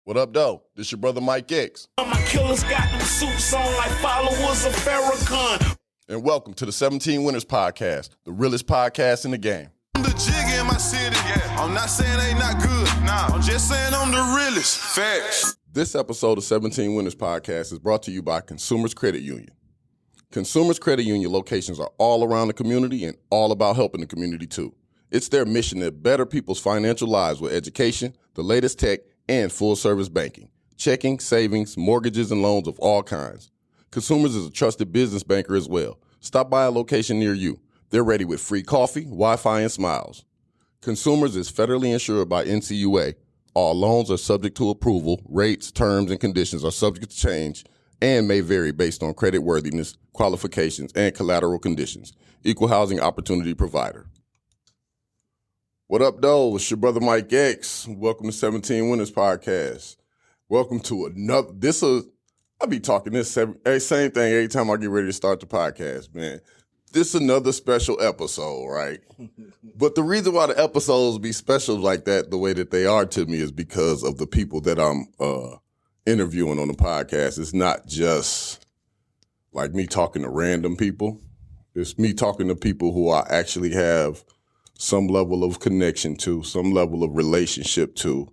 What up, though? This your brother Mike X. My killers got them suits on like followers of Farrakhan. And welcome to the 17 Winners Podcast, the realest podcast in the game. I'm the jig in my city, yeah. I'm not saying they not good, nah. I'm just saying I'm the realest. Facts. This episode of 17 Winners Podcast is brought to you by Consumers Credit Union. Consumers Credit Union locations are all around the community and all about helping the community too. It's their mission to better people's financial lives with education, the latest tech, and full-service banking, checking, savings, mortgages, and loans of all kinds. Consumers is a trusted business banker as well. Stop by a location near you. They're ready with free coffee, Wi-Fi, and smiles. Consumers is federally insured by NCUA. All loans are subject to approval. Rates, terms, and conditions are subject to change and may vary based on credit worthiness, qualifications, and collateral conditions. Equal housing opportunity provider. What up, though? It's your brother Mike X. Welcome to 17 Winners Podcast. Welcome to another. I'll be talking this same thing every time I get ready to start the podcast, man. This is another special episode, right? But the reason why the episodes be special like that, the way that they are to me, is because of the people that I'm interviewing on the podcast. It's not just like me talking to random people. It's me talking to people who I actually have some level of connection to, some level of relationship to.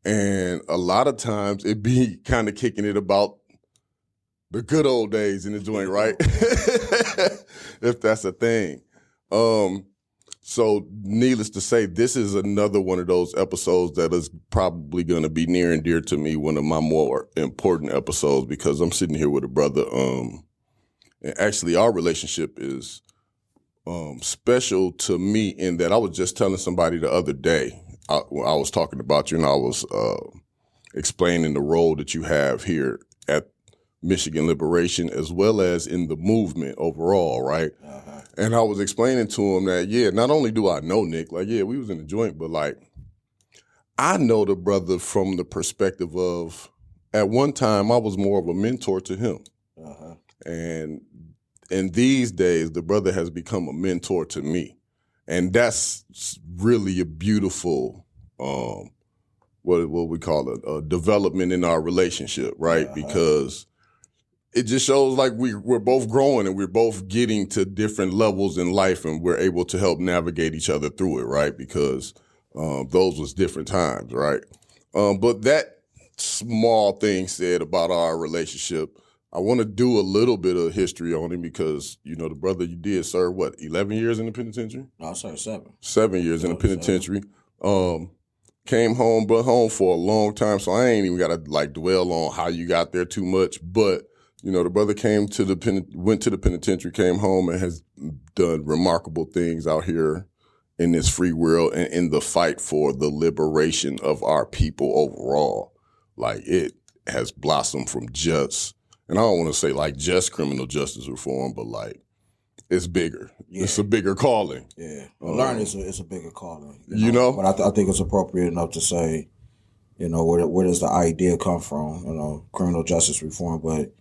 And a lot of times it be kind of kicking it about the good old days in the joint, right? If that's a thing. So needless to say, this is another one of those episodes that is probably going to be near and dear to me, one of my more important episodes, because I'm sitting here with a brother. And actually our relationship is special to me in that I was just telling somebody the other day, I was talking about you and I was explaining the role that you have here at Michigan Liberation as well as in the movement overall, right? Uh-huh. And I was explaining to him that, yeah, not only do I know Nick, like, yeah, we was in the joint, but like, I know the brother from the perspective of, at one time, I was more of a mentor to him. Uh-huh. And in these days, the brother has become a mentor to me. And that's really a beautiful, what we call it, a development in our relationship, right? Uh-huh. Because it just shows like we're both growing and we're both getting to different levels in life and we're able to help navigate each other through it, right? Because those was different times, right? But that small thing said about our relationship, I want to do a little bit of history on him because, you know, the brother you did serve, 11 years in the penitentiary? No, I served 7. 7 years in the penitentiary. Came home, but home for a long time, so I ain't even got to, like, dwell on how you got there too much. But, you know, the brother went to the penitentiary, came home, and has done remarkable things out here in this free world and in the fight for the liberation of our people overall. Like, it has blossomed from just... And I don't want to say like just criminal justice reform, but like it's bigger. Yeah. It's a bigger calling. Yeah, learning is a bigger calling. You know? But I think it's appropriate enough to say, you know, where does the idea come from? You know, criminal justice reform, but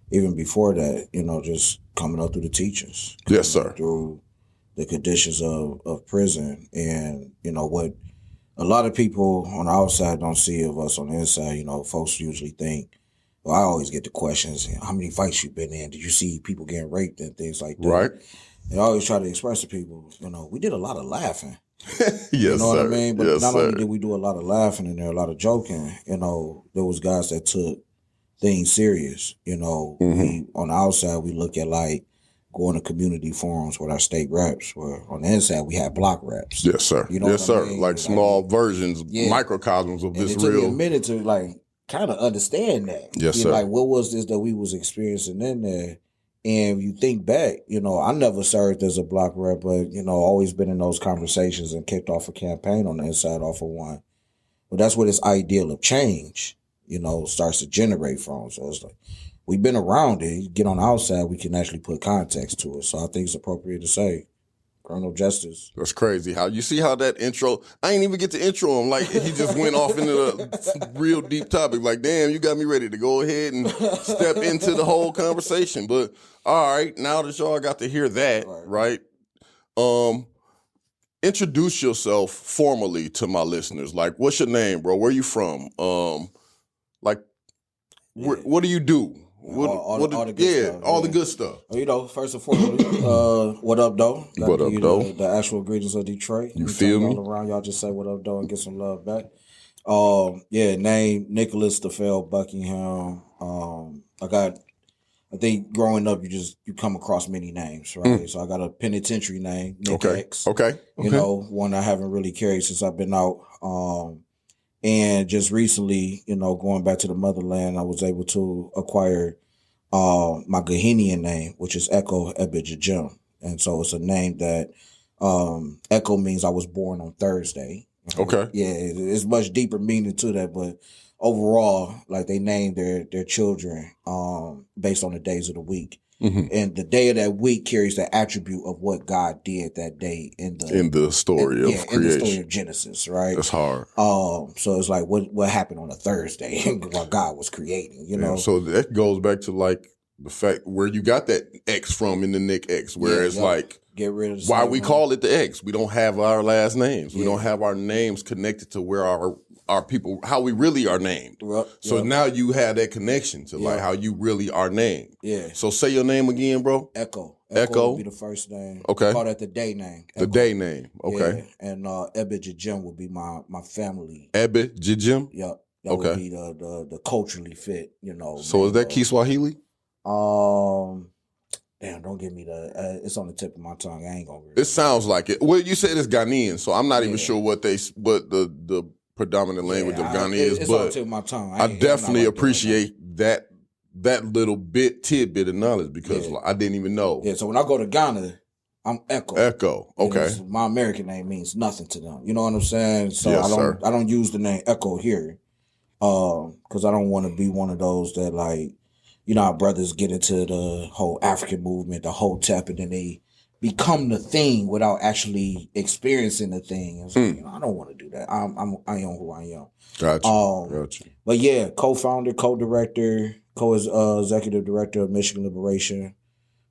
even before that, you know, just coming up through the teachers. Yes, sir. Through the conditions of prison, and you know what a lot of people on the outside don't see of us on the inside. You know, folks usually think. Well, I always get the questions, how many fights you been in? Did you see people getting raped and things like that? Right. And I always try to express to people, you know, we did a lot of laughing. Yes, you know sir. what I mean? But yes, not sir. only did we do a lot of laughing and there a lot of joking, you know, there was guys that took things serious. You know, we, on the outside, we look at like going to community forums with our state reps, where on the inside, we had block reps. Yes, sir. You know yes, what I sir. mean? Like small versions, microcosms of and this it took real. me a minute to like kind of understand that. Yes, sir. Like, what was this that we was experiencing in there? And you think back, you know, I never served as a block rep, but, you know, always been in those conversations and kicked off a campaign on the inside off of one. But that's where this ideal of change, you know, starts to generate from. So it's like, we've been around it. You get on the outside, we can actually put context to it. So I think it's appropriate to say criminal justice. That's crazy. How you see how that intro, I ain't even get to intro him. Like, he just went off into a real deep topic. Like, damn, you got me ready to go ahead and step into the whole conversation. But all right, now that y'all got to hear that, right? Introduce yourself formally to my listeners. Like, what's your name, bro? Where you from? Like, Yeah. what do you do? All the good stuff. All the good stuff. First and foremost, what up, though? What up, though? The actual greetings of Detroit. You feel me? All around, y'all just say what up, though, and get some love back. Name Nicholas DeFell Buckingham. I think growing up, you come across many names, right? So I got a penitentiary name, Nick X. Okay. You know, one I haven't really carried since I've been out. And just recently, going back to the motherland, I was able to acquire my Gahenian name, which is Echo Ebijajim. And so it's a name that Echo means I was born on Thursday. Okay. Yeah, it's much deeper meaning to that, but overall, like they named their children based on the days of the week. Mm-hmm. And the day of that week carries the attribute of what God did that day in the story of creation. In the story of Genesis, right? That's hard. So it's like what happened on a Thursday while God was creating, Yeah, so that goes back to like the fact where you got that X from in the Nick X, where it's like get rid of why we call it the X. We don't have our last names. We don't have our names connected to where our people, how we really are named. So now you have that connection to like how you really are named. Yeah. So say your name again, bro. Echo. Echo would be the first name. Okay. Call that the day name. Echo. The day name. Okay. Yeah. And Ebijajim would be my family. Ebijajim? Yep. That would be the culturally fit, So is that Kiswahili? Damn, don't give me it's on the tip of my tongue. I ain't gonna. It sounds like it. Well, you said it's Ghanaian, so I'm not even sure what the predominant language of Ghana is. It's but on the tip of my tongue. I definitely appreciate that little tidbit of knowledge because I didn't even know. Yeah. So when I go to Ghana, I'm Echo. Echo. Okay. My American name means nothing to them. You know what I'm saying? So yes, I don't use the name Echo here, because I don't want to be one of those that like. How brothers get into the whole African movement, the whole tap, and then they become the thing without actually experiencing the thing. So, I don't want to do that. I am who I am. Gotcha. But yeah, co-founder, co-director, co-executive director of Michigan Liberation.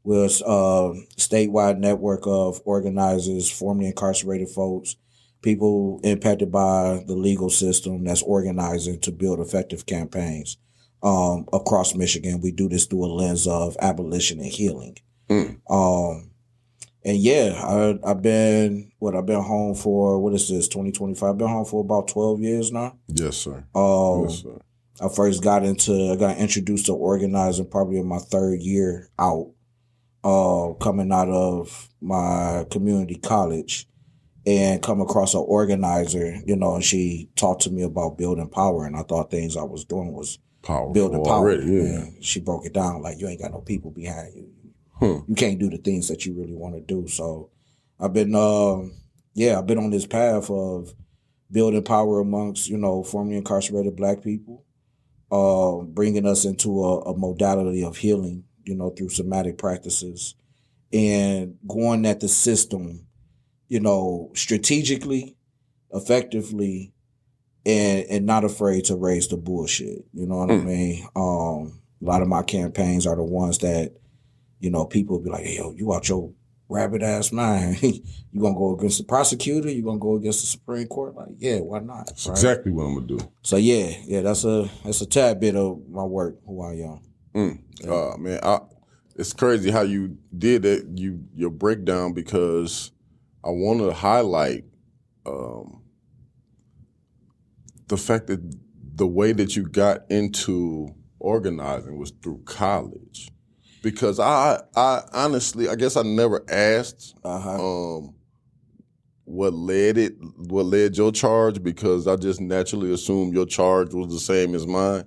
We're a statewide network of organizers, formerly incarcerated folks, people impacted by the legal system that's organizing to build effective campaigns. Across Michigan, we do this through a lens of abolition and healing. And yeah, I've been home for, what is this, 2025? I've been home for about 12 years now. Yes, sir. Yes, sir. I first got introduced to organizing probably in my third year out, coming out of my community college, and come across an organizer, and she talked to me about building power, and I thought things I was doing was building power. Already, yeah. And she broke it down like you ain't got no people behind you. You can't do the things that you really want to do. So I've been on this path of building power amongst, formerly incarcerated Black people, bringing us into a modality of healing, through somatic practices, and going at the system, strategically, effectively, and not afraid to raise the bullshit. You know what I mean? A lot of my campaigns are the ones that, people be like, hey, yo, you out your rabbit ass mind. You gonna go against the prosecutor? You gonna go against the Supreme Court? Like, yeah, why not? That's exactly what I'm gonna do. So yeah, that's a tad bit of my work, who I am. Man, it's crazy how you did that, your breakdown, because I want to highlight the fact that the way that you got into organizing was through college. Because I honestly, I guess I never asked what led your charge, because I just naturally assumed your charge was the same as mine,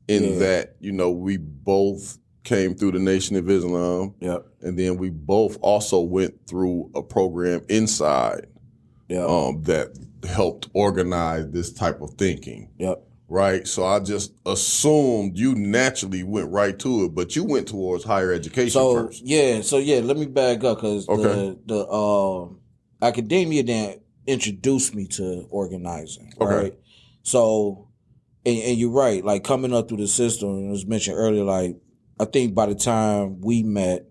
in that, we both came through the Nation of Islam. Yep. And then we both also went through a program inside that helped organize this type of thinking. Yep. Right? So I just assumed you naturally went right to it, but you went towards higher education first. So let me back up, because the academia then introduced me to organizing. Right? Okay. So, and you're right, like coming up through the system, it was mentioned earlier, like I think by the time we met,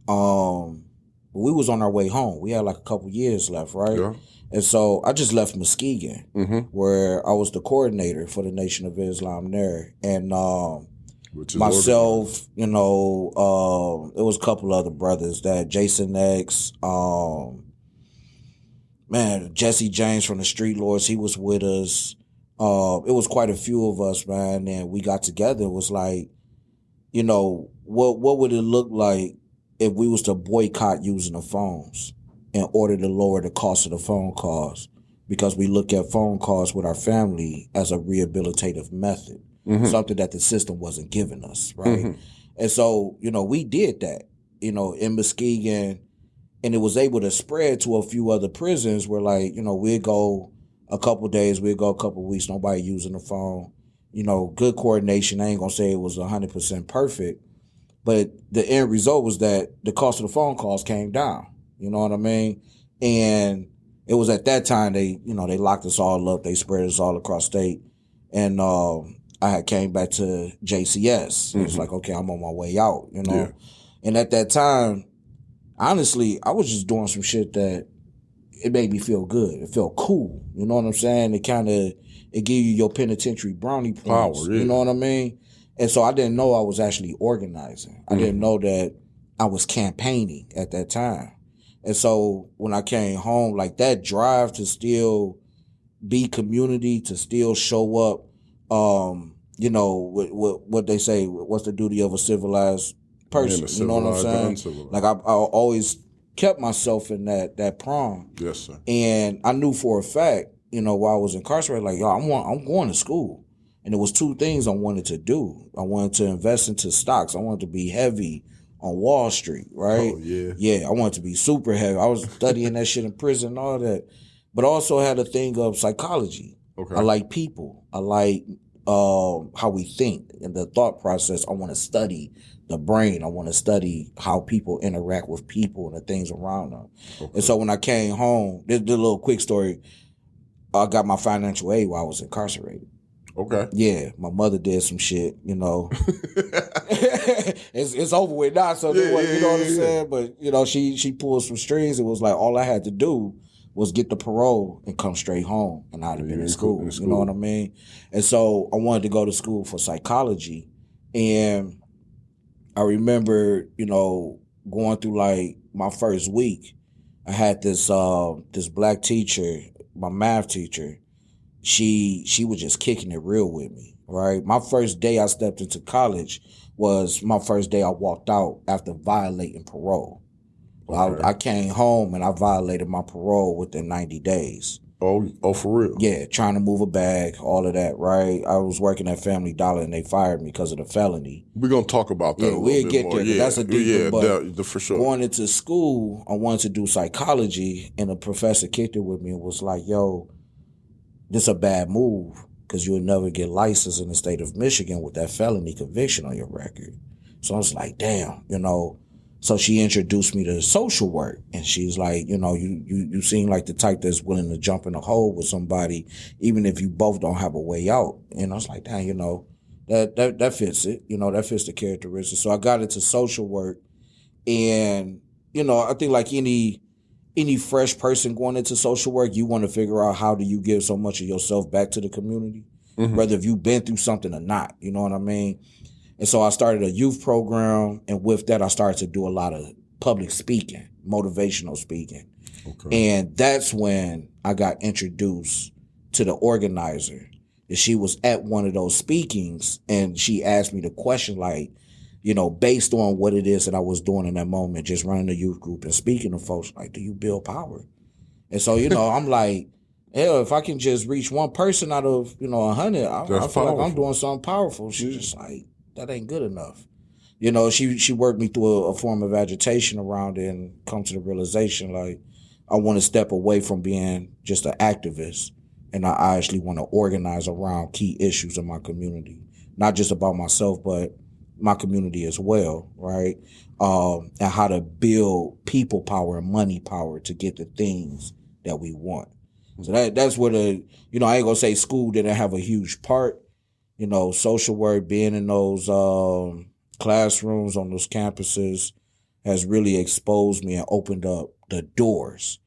we was on our way home. We had like a couple years left, right? Yeah. And so I just left Muskegon, where I was the coordinator for the Nation of Islam there. And Which is myself, you know, it was a couple other brothers, that Jason X, Jesse James from the Street Lords, he was with us. It was quite a few of us, man, and we got together. It was like, you know, what would it look like if we was to boycott using the phones in order to lower the cost of the phone calls? Because we look at phone calls with our family as a rehabilitative method, something that the system wasn't giving us, right? And so, you know, we did that, you know, in Muskegon, and it was able to spread to a few other prisons where, like, you know, we'd go a couple days, we'd go a couple weeks, nobody using the phone. You know, good coordination. I ain't going to say it was 100% perfect, but the end result was that the cost of the phone calls came down. You know what I mean? And it was at that time they locked us all up. They spread us all across state. And I had came back to JCS. It was like, okay, I'm on my way out, you know? Yeah. And at that time, honestly, I was just doing some shit that it made me feel good. It felt cool. You know what I'm saying? It gave you your penitentiary brownie points. Power, yeah. You know what I mean? And so I didn't know I was actually organizing. I didn't know that I was campaigning at that time. And so when I came home, like that drive to still be community, to still show up, you know, what they say, what's the duty of a civilized person? You know what I'm saying? Like I always kept myself in that prom. Yes, sir. And I knew for a fact, you know, while I was incarcerated, like, yo, I'm going to school. And there was two things I wanted to do. I wanted to invest into stocks. I wanted to be heavy on Wall Street, right? Oh, yeah. Yeah, I wanted to be super heavy. I was studying that shit in prison and all that. But I also had a thing of psychology. Okay. I like people. I like how we think and the thought process. I want to study the brain. I want to study how people interact with people and the things around them. Okay. And so when I came home, this is a little quick story. I got my financial aid while I was incarcerated. Okay. Yeah, my mother did some shit, you know. it's over with now, so you know what I'm saying? But, you know, she pulled some strings. It was like all I had to do was get the parole and come straight home, and I'd have been in school. You know what I mean? And so I wanted to go to school for psychology. And I remember, you know, going through like my first week, I had this black teacher, my math teacher. She was just kicking it real with me, right? My first day I stepped into college was my first day I walked out after violating parole. Okay. I came home and I violated my parole within 90 days. Oh, for real? Yeah, trying to move a bag, all of that, right? I was working at Family Dollar and they fired me because of the felony. We're going to talk about that a little bit get more. there. Yeah, that's a deeper, but for sure. Going into school, I wanted to do psychology, and a professor kicked it with me and was like, yo, this is a bad move because you would never get licensed in the state of Michigan with that felony conviction on your record. So I was like, damn, you know. So she introduced me to social work, and she's like, you know, you seem like the type that's willing to jump in a hole with somebody, even if you both don't have a way out. And I was like, damn, you know, that fits it. You know, that fits the characteristics. So I got into social work, and, you know, I think like any fresh person going into social work, you want to figure out how do you give so much of yourself back to the community, whether if you've been through something or not, you know what I mean? And so I started a youth program, and with that, I started to do a lot of public speaking, motivational speaking. Okay. And that's when I got introduced to the organizer. And she was at one of those speakings, and she asked me the question, like, you know, based on what it is that I was doing in that moment, just running a youth group and speaking to folks, like, do you build power? And so, you know, I'm like, hell, if I can just reach one person out of, you know, 100, I feel like I'm doing something powerful. She's just like, that ain't good enough. You know, she worked me through a form of agitation around it and come to the realization, like, I want to step away from being just an activist, and I actually want to organize around key issues in my community. Not just about myself, but my community as well, right? And how to build people power and money power to get the things that we want. So that's where you know, I ain't gonna say school didn't have a huge part. You know, social work, being in those classrooms on those campuses has really exposed me and opened up the doors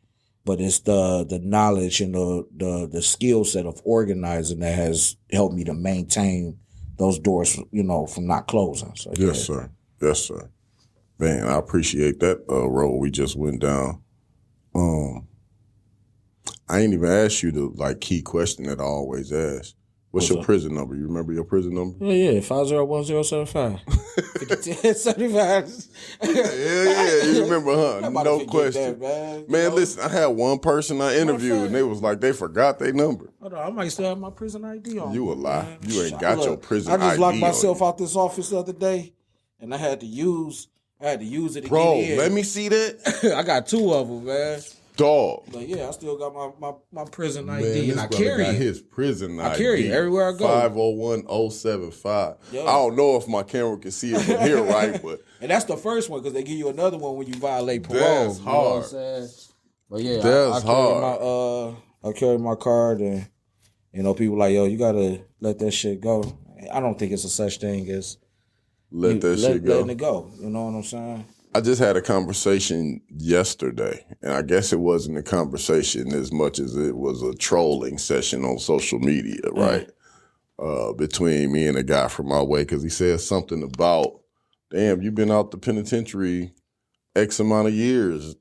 but it's the knowledge and the skill set of organizing that has helped me to maintain those doors, from not closing. So, yes, sir. Yes, sir. Man, I appreciate that road we just went down. I ain't even asked you the key question that I always ask. What's your prison number? You remember your prison number? Yeah, 501-075. 50-10-75. Yeah, you remember, huh? No question. That, man, listen, I had one person I interviewed, and they was like, they forgot their number. Hold on, I might still have my prison ID on. You a lie. Man. You ain't got your prison ID. I just locked myself out this office the other day, and I had to use it to Bro, get in. let me see that. I got 2 of them, man. Dog. But yeah, I still got my prison Man, ID, and I this brother carry got it. his prison ID. I carry it everywhere I go. 501075. Yeah. I don't know if my camera can see it from here, right? But And that's the first one, because they give you another one when you violate parole. That's You know what I'm hard. saying? But yeah, That's I carry my card, and people like, yo, you gotta let that shit go. I don't think it's a such thing as let that shit go. Letting it go. You know what I'm saying? I just had a conversation yesterday, and I guess it wasn't a conversation as much as it was a trolling session on social media, right? Between me and a guy from my way, because he said something about, damn, you've been out the penitentiary X amount of years.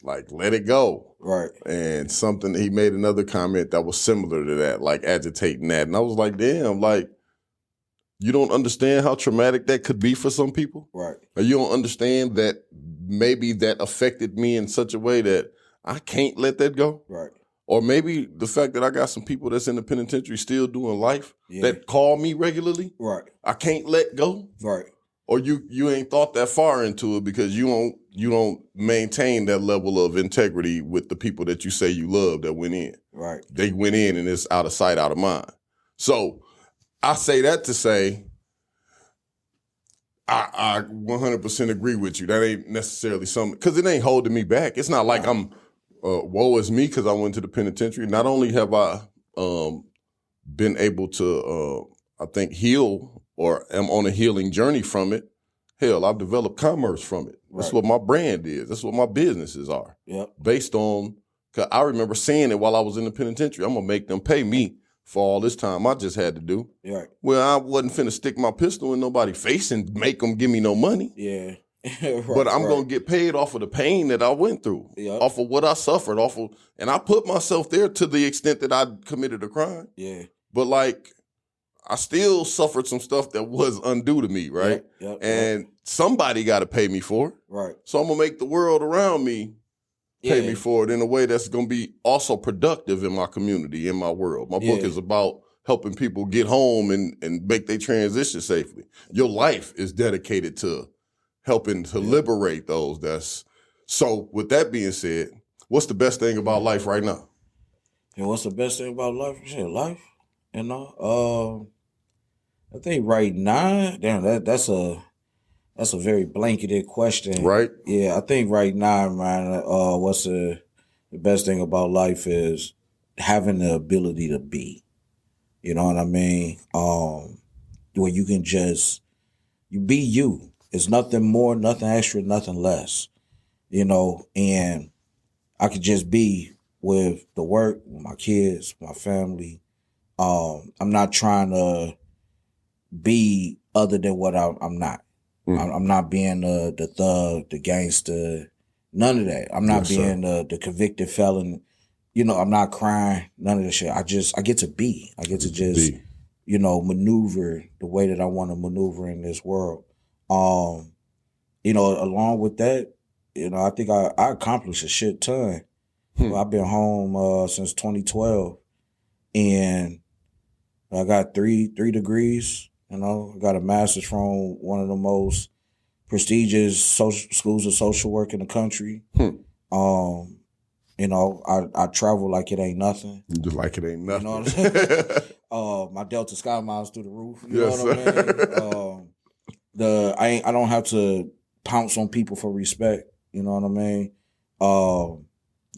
Like, let it go. Right. And he made another comment that was similar to that, like agitating that. And I was like, damn, like, you don't understand how traumatic that could be for some people? Right. Or you don't understand that maybe that affected me in such a way that I can't let that go? Right. Or maybe the fact that I got some people that's in the penitentiary still doing life Yeah. that call me regularly, Right. I can't let go? Right. Or you ain't thought that far into it because you don't maintain that level of integrity with the people that you say you love that went in. Right. They went in and it's out of sight, out of mind. So I say that to say I 100% agree with you. That ain't necessarily something, because it ain't holding me back. It's not like I'm woe is me because I went to the penitentiary. Not only have I been able to, I think, heal or am on a healing journey from it, hell, I've developed commerce from it. That's Right. what my brand is. That's what my businesses are. Yep. Based on, cause I remember saying it while I was in the penitentiary, I'm going to make them pay me for all this time I just had to do. Right. Well, I wasn't finna stick my pistol in nobody's face and make them give me no money. Yeah. Right, But I'm going to get paid off of the pain that I went through, Yep. off of what I suffered, and I put myself there to the extent that I committed a crime. Yeah. But like, I still suffered some stuff that was undue to me, right? Yep. And somebody got to pay me for it. Right. So I'm going to make the world around me pay Yeah. me for it in a way that's going to be also productive in my community, in my world. My book Yeah. is about helping people get home and make their transition safely. Your life is dedicated to helping to liberate those. So with that being said, what's the best thing about life right now? And what's the best thing about life? Shit, life. I think right now, damn, that's a very blanketed question. Right? Yeah, I think right now, man, what's the best thing about life is having the ability to be. You know what I mean? Where you can you be you. It's nothing more, nothing extra, nothing less. And I could just be with the work, with my kids, my family. I'm not trying to be other than what I'm not. I'm not being the thug, the gangster, none of that. I'm not being the convicted felon. I'm not crying, none of that shit. I get to be. I get to just, maneuver the way that I want to maneuver in this world. Along with that, I think I accomplished a shit ton. I've been home since 2012, and I got three degrees. I got a master's from one of the most prestigious schools of social work in the country. I travel like it ain't nothing. Just like it ain't nothing. You know what I'm saying? My Delta Sky miles through the roof. You know what I mean? I don't have to pounce on people for respect. You know what I mean?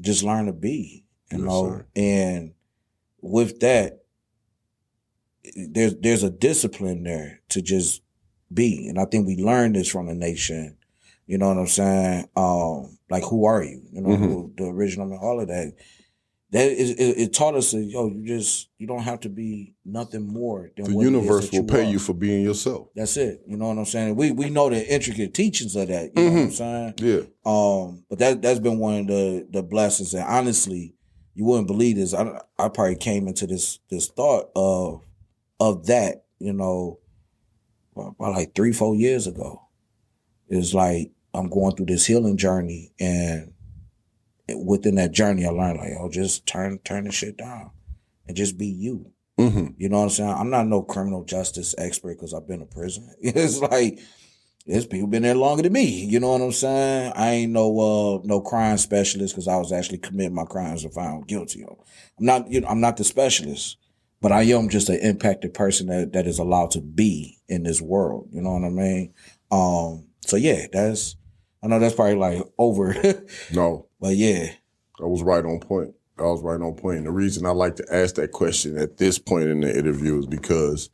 Just learn to be. Sir. And with that, there's a discipline there to just be. And I think we learned this from the nation You know what I'm saying? Like, who are you? You know, the original and all of that. It taught us that, you don't have to be nothing more than The what it is universe that will pay are. you for being yourself. That's it. You know what I'm saying? We know the intricate teachings of that. You know what I'm saying? Yeah. But that's been one of the blessings. And honestly, you wouldn't believe this. I probably came into this thought of that, about like 3-4 years ago. It's like I'm going through this healing journey, and within that journey, I learned like, just turn the shit down and just be you. You know what I'm saying? I'm not no criminal justice expert because I've been to prison. It's like there's people been there longer than me. You know what I'm saying? I ain't no crime specialist because I was actually committing my crimes and found guilty of. I'm not the specialist, but I am just an impacted person that is allowed to be in this world. You know what I mean? So yeah, I know that's probably like over. No. But yeah. I was right on point. And the reason I like to ask that question at this point in the interview is because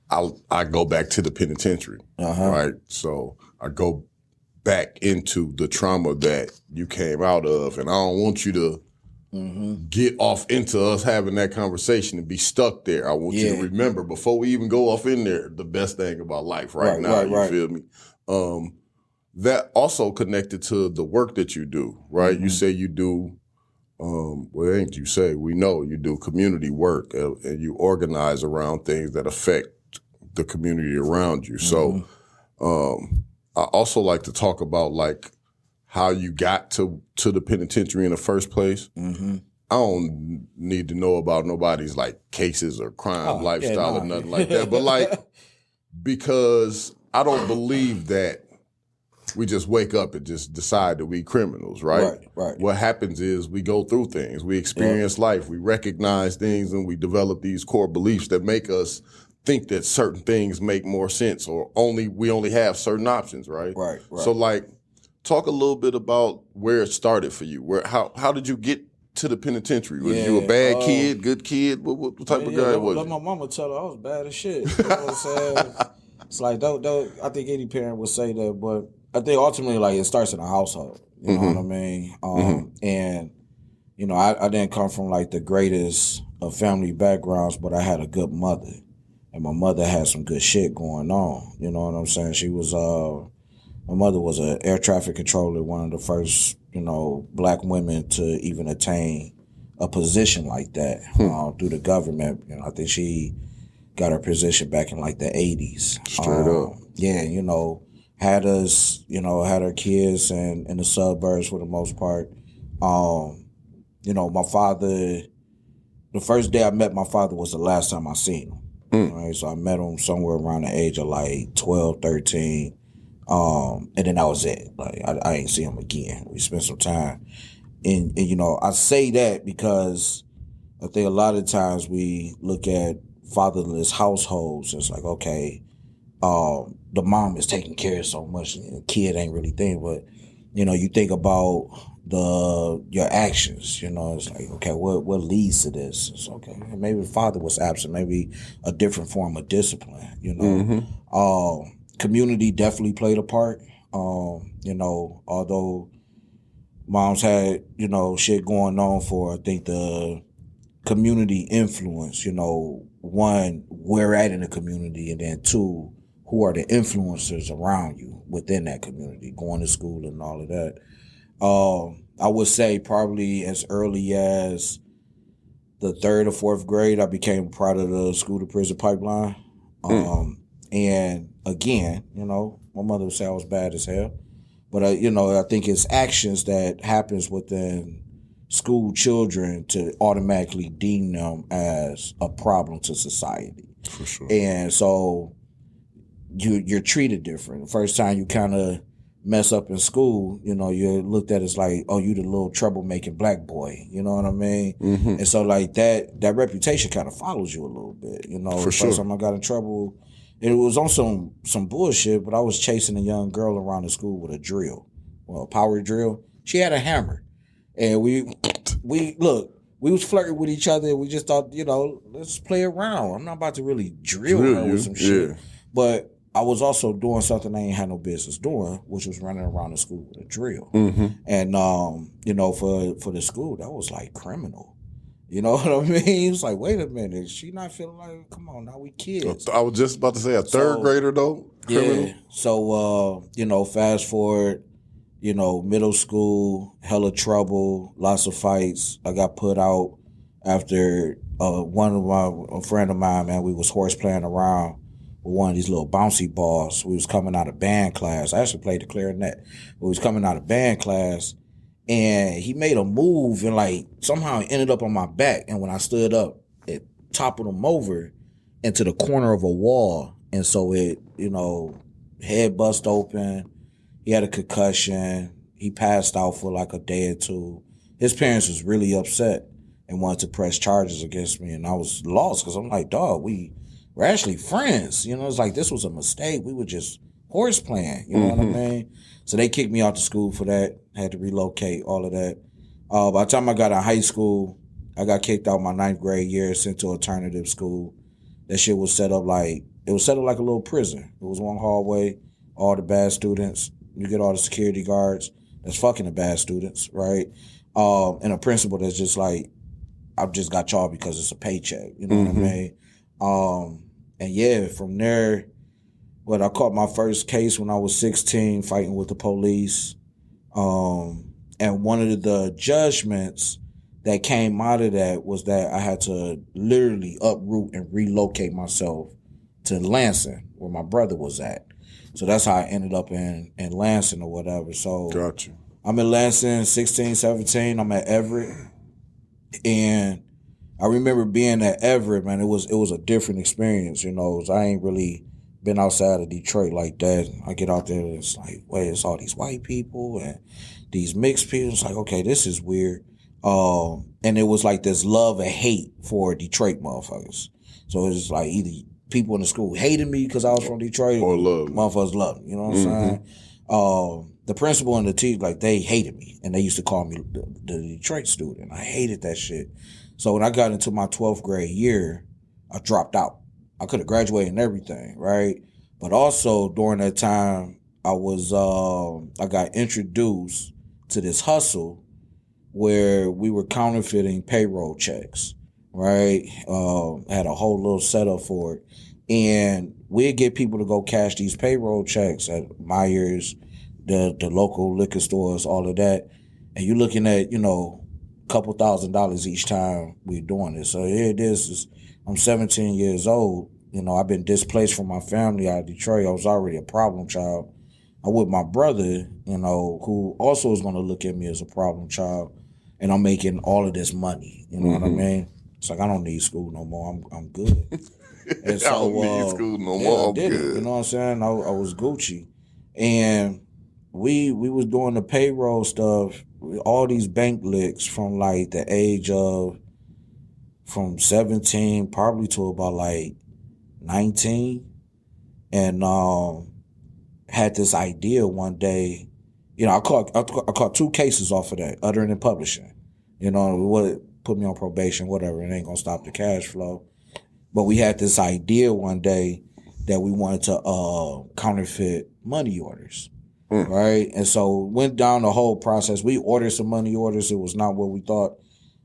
I go back to the penitentiary, right? So I go back into the trauma that you came out of, and I don't want you to get off into us having that conversation and be stuck there. I want you to remember before we even go off in there, the best thing about life right now, you feel me? That also connected to the work that you do, right? You say you do, we know you do community work and you organize around things that affect the community around you. So I also like to talk about like how you got to the penitentiary in the first place. I don't need to know about nobody's like cases or crime lifestyle or nothing like that. But like, because I don't believe that we just wake up and just decide that we criminals, right? Right. What happens is we go through things, we experience life, we recognize things, and we develop these core beliefs that make us think that certain things make more sense, or we only have certain options, right? Right. So like, talk a little bit about where it started for you. How did you get to the penitentiary? Was you a bad kid, good kid? What type of guy was you? Let my mama tell her I was bad as shit. You know what I'm saying? It's like, don't, I think any parent would say that, but I think ultimately, like, it starts in a household. You know what I mean? And, I didn't come from, like, the greatest of family backgrounds, but I had a good mother. And my mother had some good shit going on. You know what I'm saying? She was, my mother was an air traffic controller, one of the first, black women to even attain a position like that through the government. I think she got her position back in, like, the 80s. Straight up. Yeah, had us, had our kids in the suburbs for the most part. My father, the first day I met my father was the last time I seen him. Right? So I met him somewhere around the age of like 12, 13. And then that was it. Like I ain't see him again. We spent some time. And I say that because I think a lot of times we look at fatherless households. It's like, okay, the mom is taking care of so much, and the kid ain't really thinking. But you think about your actions. It's like, okay, what leads to this? It's okay, maybe the father was absent, maybe a different form of discipline. Community definitely played a part. Although moms had shit going on for, I think, the community influence. One, where at in the community, and then two, who are the influencers around you within that community, going to school and all of that. I would say probably as early as the 3rd or 4th grade, I became part of the school to prison pipeline. And again, my mother would say I was bad as hell. But, I think it's actions that happens within school children to automatically deem them as a problem to society. For sure. And so you're treated different. The first time you kind of mess up in school, you're looked at as like, oh, you the little troublemaking black boy. You know what I mean? And so like that reputation kind of follows you a little bit. For sure. First time I got in trouble, it was on some bullshit, but I was chasing a young girl around the school with a drill, a power drill. She had a hammer. And we was flirting with each other. We just thought, let's play around. I'm not about to really drill her with some shit. Yeah. But I was also doing something I ain't had no business doing, which was running around the school with a drill. And you know, for the school, that was like criminal. You know what I mean? It's like, wait a minute, is she not feeling like, come on, now we kids. I was just about to say a third grader though. Criminal. Yeah. So you know, fast forward, you know, middle school, hella trouble, lots of fights. I got put out after a friend of mine, man, we was horse playing around with one of these little bouncy balls. We was coming out of band class. I actually played the clarinet. We was coming out of band class, and he made a move, and like somehow it ended up on my back. And when I stood up, it toppled him over into the corner of a wall. And so it, you know, head bust open. He had a concussion. He passed out for like a day or two. His parents was really upset and wanted to press charges against me. And I was lost because I'm like, dog, we're actually friends. You know, it's like this was a mistake. We were just horse playing. You know what I mean? So they kicked me out to school for that. Had to relocate, all of that. By the time I got in high school, I got kicked out my 9th grade year, sent to alternative school. That shit was set up like a little prison. It was one hallway, all the bad students. You get all the security guards that's fucking the bad students, right? And a principal that's just like, I've just got y'all because it's a paycheck. You know what I mean? And yeah, from there, I caught my first case when I was 16, fighting with the police. And one of the judgments that came out of that was that I had to literally uproot and relocate myself to Lansing, where my brother was at. So that's how I ended up in Lansing or whatever. So Gotcha. I'm in Lansing, 16, 17. I'm at Everett. And I remember being at Everett, man, it was a different experience, you know. I ain't really been outside of Detroit like that. I get out there and it's like, wait, it's all these white people and these mixed people. It's like, okay, this is weird. And it was like this love and hate for Detroit motherfuckers. So it was like either people in the school hated me because I was from Detroit or love me. Motherfuckers loved me. You know what I'm saying? The principal and the teacher, like, they hated me. And they used to call me the Detroit student. I hated that shit. So when I got into my 12th grade year, I dropped out. I could have graduated and everything, right? But also during that time, I got introduced to this hustle where we were counterfeiting payroll checks, right? Had a whole little setup for it. And we'd get people to go cash these payroll checks at Myers, the local liquor stores, all of that. And you're looking at, you know, a couple $1,000s each time we're doing this. So here it is. I'm 17 years old. You know, I've been displaced from my family out of Detroit. I was already a problem child. I'm with my brother, you know, who also is going to look at me as a problem child. And I'm making all of this money. You know what I mean? It's like, I don't need school no more. I'm good. And so, I don't need school no more. I'm good. You know what I'm saying? I was Gucci. And we was doing the payroll stuff, all these bank licks from like the age of from 17 probably to about like 19. And had this idea one day. You know, I caught 2 cases off of that, uttering and publishing. You know, what put me on probation, whatever. It ain't gonna stop the cash flow. But we had this idea one day that we wanted to counterfeit money orders, right? And so went down the whole process. We ordered some money orders. It was not what we thought.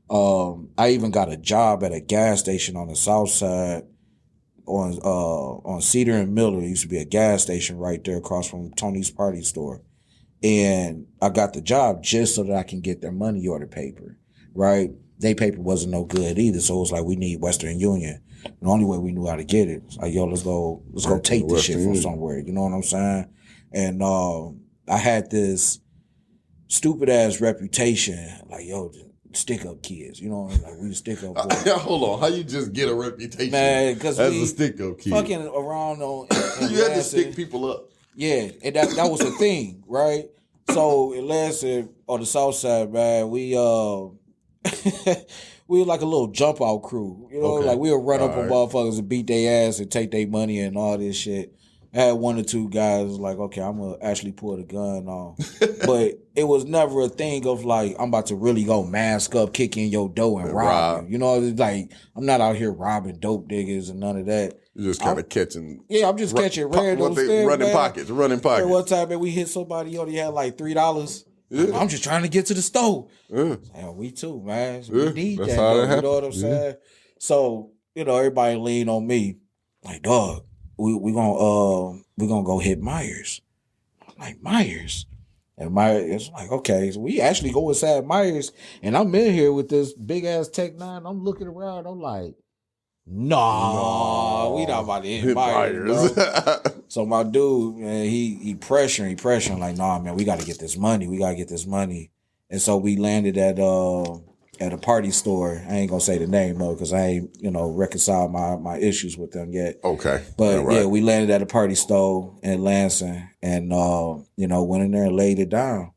I even got a job at a gas station on the south side on Cedar and Miller. It used to be a gas station right there across from Tony's Party Store. And I got the job just so that I can get their money order paper, right? Their paper wasn't no good either. So it was like, we need Western Union. The only way we knew how to get it was like, yo, let's go take this shit from somewhere. You know what I'm saying? And I had this stupid ass reputation, like, yo, stick up kids. You know, like we stick up boys. Hold on, how you just get a reputation, man? Because as a stick up kid, fucking around on. You had to stick people up. Yeah, and that was a thing, right? So in Lansing on the south side, man, we we were like a little jump out crew. You know, like we would run up on motherfuckers and beat their ass and take their money and all this shit. I had one or two guys like, okay, I'm gonna actually pull the gun on, but it was never a thing of like I'm about to really go mask up, kick in your door and rob you. You know, it's like I'm not out here robbing dope diggers and none of that. You're just kind of catching. Yeah, I'm just catching randos. Running pockets. And one time, man, we hit somebody. He only had like $3. Yeah. I'm just trying to get to the store. Yeah. Like, we too, man. We need that's that. how Though, it you know what I'm saying? So everybody lean on me. Like, dog, we gonna go hit Myers. I'm like, Myers. And Myers, it's like, okay, so we actually go inside Myers, and I'm in here with this big ass Tech 9. I'm looking around, I'm like, no, we not about to hit Myers. Bro. So my dude, man, he pressuring, like, nah, man, we gotta get this money. And so we landed at a party store. I ain't gonna say the name though, because I ain't, reconciled my issues with them yet. Okay. But yeah, we landed at a party store in Lansing and went in there and laid it down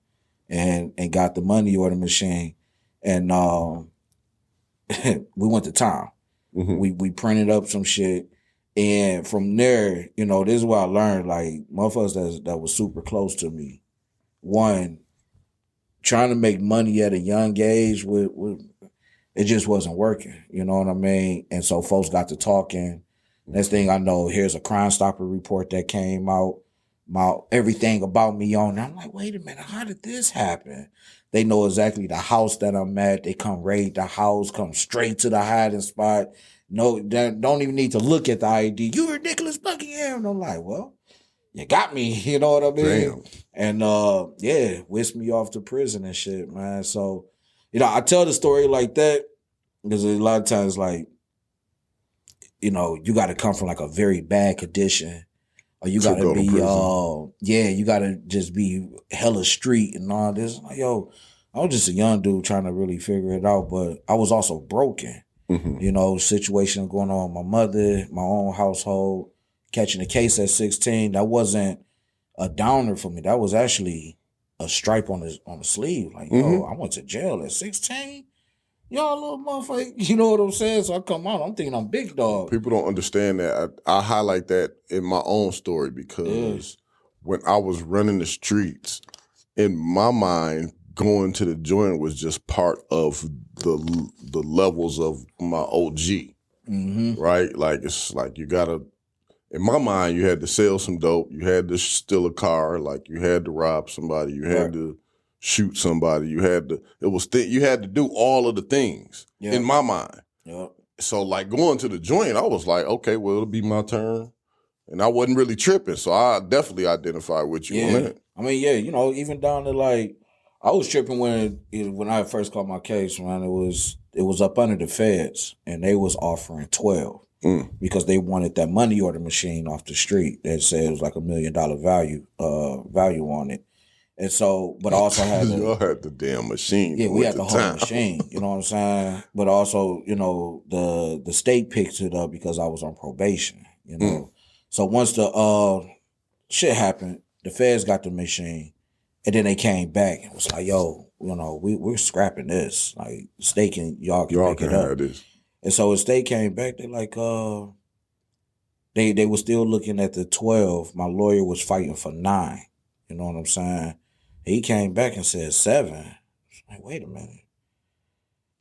and got the money order machine. And we went to town. Mm-hmm. We printed up some shit. And from there, this is what I learned, like motherfuckers that was super close to me. One, trying to make money at a young age, it just wasn't working. You know what I mean? And so folks got to talking. Next thing I know, here's a Crime Stopper report that came out, everything about me on. I'm like, wait a minute, how did this happen? They know exactly the house that I'm at. They come raid the house, come straight to the hiding spot. No, they don't even need to look at the ID. You were Nicholas Buckingham. And I'm like, well, you got me. You know what I mean? Damn. And whisked me off to prison and shit, man. So, I tell the story like that because a lot of times, like, you got to come from like a very bad condition. Or you gotta be, you gotta just be hella street and all this. Like, yo, I was just a young dude trying to really figure it out, but I was also broken. Mm-hmm. Situation going on with my mother, my own household, catching a case at 16. That wasn't a downer for me. That was actually a stripe on the sleeve. Like, yo, I went to jail at 16. Y'all little motherfucker, you know what I'm saying? So I come out, I'm thinking I'm big dog. People don't understand that. I highlight that in my own story because when I was running the streets, in my mind, going to the joint was just part of the levels of my OG, right? Like, it's like you gotta, in my mind, you had to sell some dope, you had to steal a car, like you had to rob somebody, you had to shoot somebody. You had to do all of the things in my mind. Yep. So like going to the joint, I was like, okay, well, it'll be my turn. And I wasn't really tripping. So I definitely identify with you on that. I mean, even down to like, I was tripping when I first caught my case, man. It was up under the feds and they was offering 12 because they wanted that money order machine off the street. They said it was like $1 million value on it. And so, but I also had y'all had the damn machine. Yeah, we had the whole machine. You know what I'm saying? But also, the state picked it up because I was on probation. So once the shit happened, the feds got the machine, and then they came back and was like, "Yo, we're scrapping this. Like, state can y'all can pick it up." This. And so the state came back. They like, they were still looking at the 12. My lawyer was fighting for 9. You know what I'm saying? He came back and said 7. Like, wait a minute.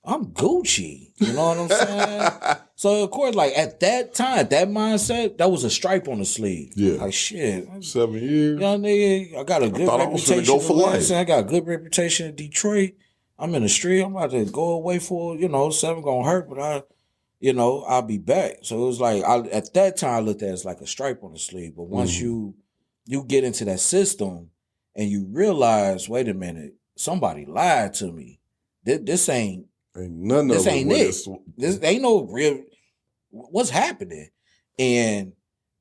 I'm Gucci. You know what I'm saying? So, of course, like, at that time, that mindset, that was a stripe on the sleeve. Yeah. Like, shit. 7 years. Young nigga, I got a good reputation. Go for life. I got a good reputation in Detroit. I'm in the street. I'm about to go away for, 7 gonna hurt, but I'll be back. So, it was like, at that time, I looked at it as like a stripe on the sleeve. But once you get into that system, and you realize, wait a minute, somebody lied to me. This ain't none of this ain't it. This ain't no real. What's happening? And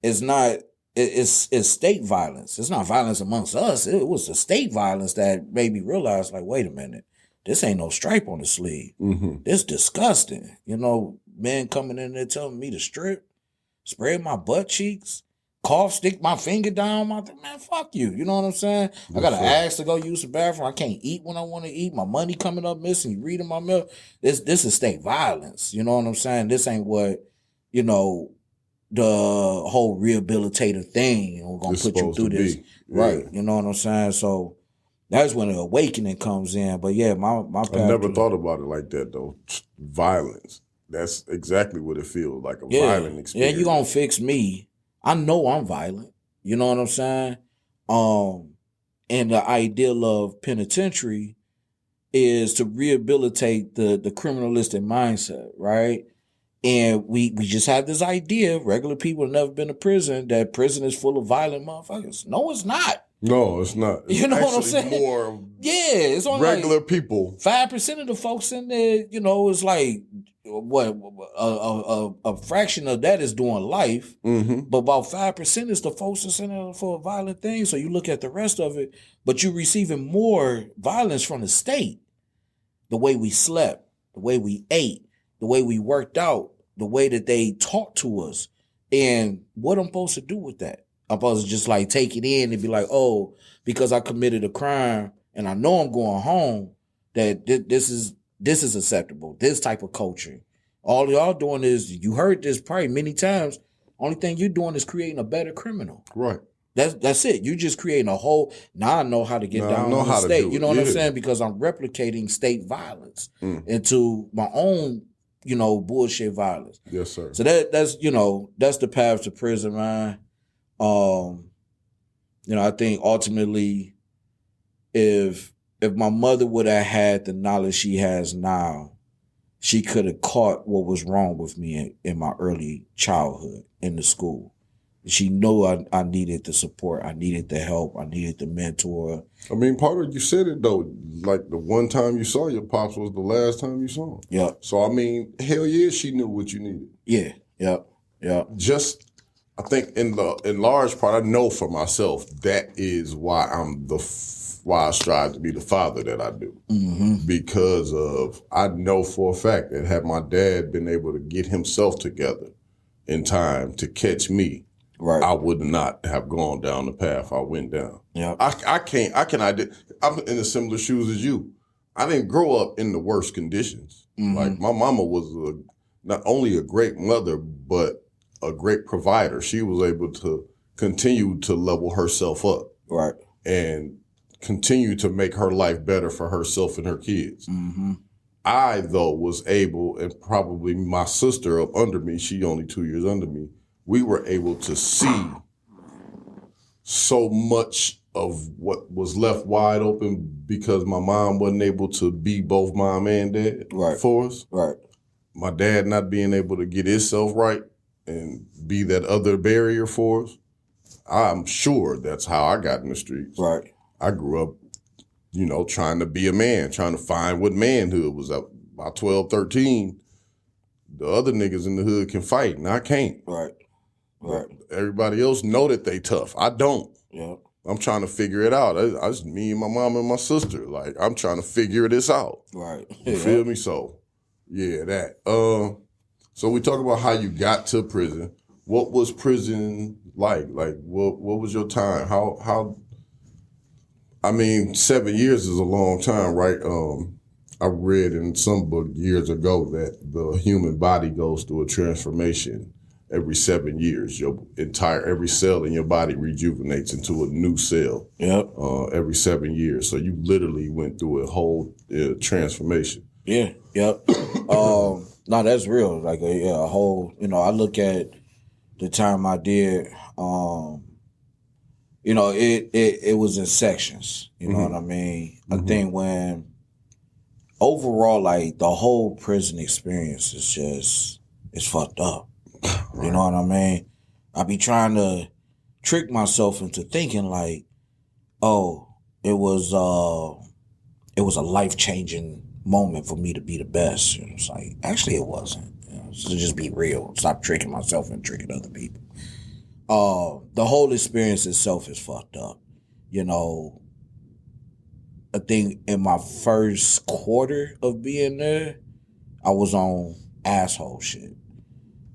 it's not. It's state violence. It's not violence amongst us. It was the state violence that made me realize, like, wait a minute, this ain't no stripe on the sleeve. This disgusting. Men coming in there telling me to strip, spread my butt cheeks. Cough, stick my finger down my thing. Man, fuck you. You know what I'm saying? I got to ask to go use the bathroom. I can't eat when I want to eat. My money coming up missing. You reading my mail. This is state violence. You know what I'm saying? This ain't what, the whole rehabilitative thing. We're gonna It's put you supposed through to this, be. right? Yeah. You know what I'm saying? So that's when the awakening comes in. But yeah, my path I never to- thought about it like that though. Violence. That's exactly what it feels like, a yeah, violent experience. yeah, you gonna fix me. I know I'm violent. You know what I'm saying? And the ideal of penitentiary is to rehabilitate the criminalistic mindset, right? And we just have this idea, regular people have never been to prison, that prison is full of violent motherfuckers. No, it's not. No, it's not. It's You know what I'm actually saying? more Yeah, it's only regular like people. 5% of the folks in there, is like what a fraction of that is doing life, but about 5% is the folks that's in there for a violent thing. So you look at the rest of it, but you're receiving more violence from the state. The way we slept, the way we ate, the way we worked out, the way that they talked to us. And what I'm supposed to do with that? I'm supposed to just like take it in and be like, oh, because I committed a crime and I know I'm going home, that this is acceptable, this type of culture. All y'all doing is, you heard this probably many times, only thing you're doing is creating a better criminal. Right. That's it. You just creating a whole. Now I know how to get down on the state. You know what I'm saying? Because I'm replicating state violence into my own, bullshit violence. Yes, sir. So that's the path to prison, man. I think ultimately, if my mother would have had the knowledge she has now, she could have caught what was wrong with me in my early childhood in the school. She knew I needed the support. I needed the help. I needed the mentor. I mean, part of you said it though. Like the one time you saw your pops was the last time you saw him. Yeah. So I mean, hell yeah, she knew what you needed. Yeah. Yep. Yeah. Just, I think in large part, I know for myself that is why why I strive to be the father that I do. Because I know for a fact that had my dad been able to get himself together in time to catch me, right, I would not have gone down the path I went down. Yeah. I'm in the similar shoes as you. I didn't grow up in the worst conditions. Like my mama was not only a great mother, but a great provider. She was able to continue to level herself up. Right. And continue to make her life better for herself and her kids. I, though, was able, and probably my sister up under me, she only 2 years under me, we were able to see so much of what was left wide open because my mom wasn't able to be both mom and dad for us. Right. My dad not being able to get himself right and be that other barrier for us. I'm sure that's how I got in the streets. Right. I grew up, trying to be a man, trying to find what manhood was up. By 12, 13, the other niggas in the hood can fight, and I can't. Right. Right. Everybody else know that they tough. I don't. Yeah. I'm trying to figure it out. I just me and my mom and my sister. Like, I'm trying to figure this out. Right. You feel me? So, yeah, that. So we talk about how you got to prison. What was prison like? Like, what was your time? How? I mean, 7 years is a long time, right? I read in some book years ago that the human body goes through a transformation every 7 years. Every cell in your body rejuvenates into a new cell. Yep. Every 7 years. So you literally went through a whole transformation. Yeah. Yep. No, that's real. Like a whole. I look at the time I did. It was in sections. You know what I mean? I think when overall, like the whole prison experience it's fucked up. Right. You know what I mean? I be trying to trick myself into thinking like, oh, it was a life-changing moment for me to be the best. And it's like, actually it wasn't. So just be real. Stop tricking myself and tricking other people. The whole experience itself is fucked up. I think in my first quarter of being there, I was on asshole shit.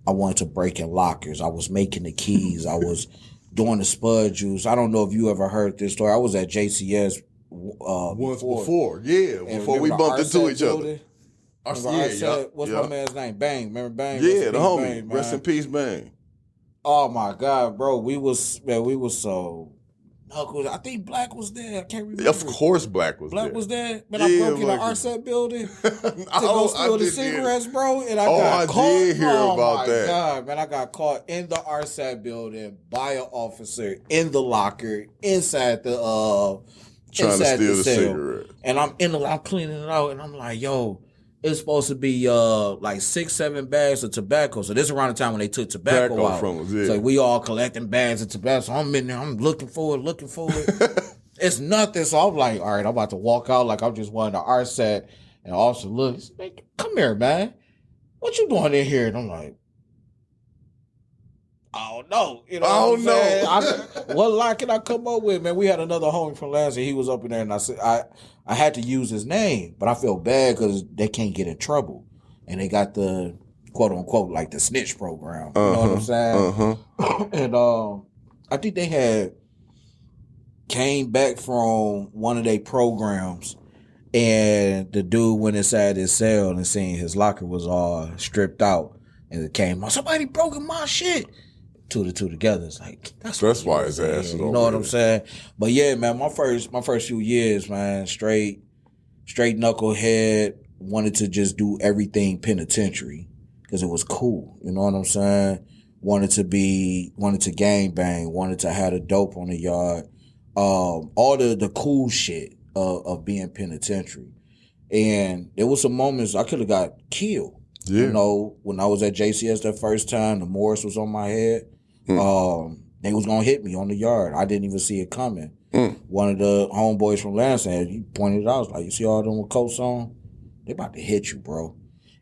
I wanted to break in lockers. I was making the keys. I was doing the spud juice. I don't know if you ever heard this story. I was at JCS once before. Yeah, before we bumped into each other. What's my man's name? Bang. Remember Bang? Yeah, the peace, homie. Bang, Rest in peace, Bang. Oh my God, bro. We was so knuckles. I think Black was there. I can't remember. Of course, Black was Black there. was there. Man, I broke in the RSET building to go steal the cigarettes, bro. And I got caught. Did hear about that. Oh my God, man. I got caught in the RSET building by an officer in the locker inside the Trying to steal the cell. cigarette. And I'm cleaning it out, and I'm like, yo, it's supposed to be like 6-7 bags of tobacco. So this is around the time when they took tobacco out. From us, yeah. So we all collecting bags of tobacco. So I'm in there, I'm looking for it. It's nothing. So I'm like, all right, I'm about to walk out like I'm just one of the RSAT. And the officer looks, like, come here, man. What you doing in here? And I'm like, I don't know. You know what I'm saying? What lie can I come up with, man? We had another homie from last year. He was up in there, and I said I had to use his name, but I feel bad because they can't get in trouble, and they got the quote unquote like the snitch program. You know what I'm saying? And I think they had came back from one of their programs, and the dude went inside his cell and seen his locker was all stripped out, and it came out, somebody broke in my shit. Two together. It's like that's why his ass is over. You know what I'm saying? But yeah, man, my first few years, man, straight knucklehead, wanted to just do everything penitentiary because it was cool. You know what I'm saying? Wanted to gang bang, wanted to have the dope on the yard, all the cool shit of being penitentiary. And there was some moments I could have got killed. Yeah. You know, when I was at JCS that first time, the Morris was on my head. They was gonna hit me on the yard. I didn't even see it coming. One of the homeboys from Lansing, he pointed it out. I was like, you see all them with coats on? They about to hit you, bro.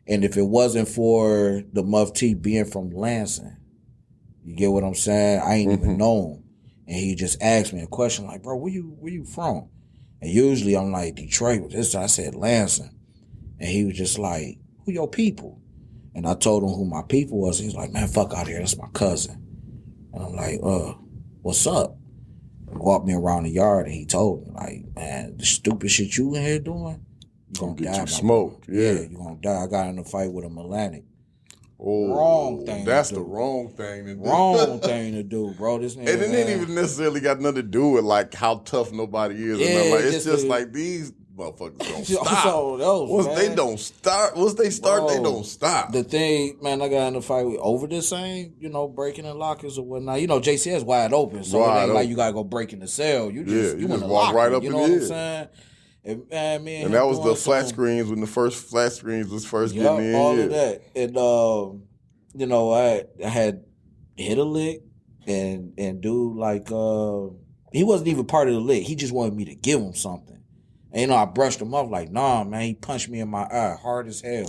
And if it wasn't for the muftee being from Lansing, you get what I'm saying? I ain't even know him. And he just asked me a question like, bro, where you from? And usually I'm like, Detroit. But this time I said Lansing. And he was just like, who your people? And I told him who my people was. He was like, man, fuck out of here. That's my cousin. And I'm like, what's up? He walked me around the yard and he told me, like, man, the stupid shit you in here doing, you gonna die. Smoked. Yeah, you gonna die. I got in a fight with a Atlantic. Oh, wrong thing. That's the wrong thing to do. Wrong thing to do, bro. This nigga, and it ain't even necessarily got nothing to do with like how tough nobody is. Yeah, like, it's just like these motherfuckers don't stop. Once they start, bro, they don't stop. The thing, man, I got in a fight with over the same, breaking in lockers or whatnot. JCS wide open, so it ain't like you gotta go break in the cell. You just in the walk locker, right up. You know what I'm saying? And that was the flat screens when the first flat screens was first getting in. All of that, and I had hit a lick, and dude like he wasn't even part of the lick. He just wanted me to give him something. And, I brushed him off like, nah, man. He punched me in my eye hard as hell.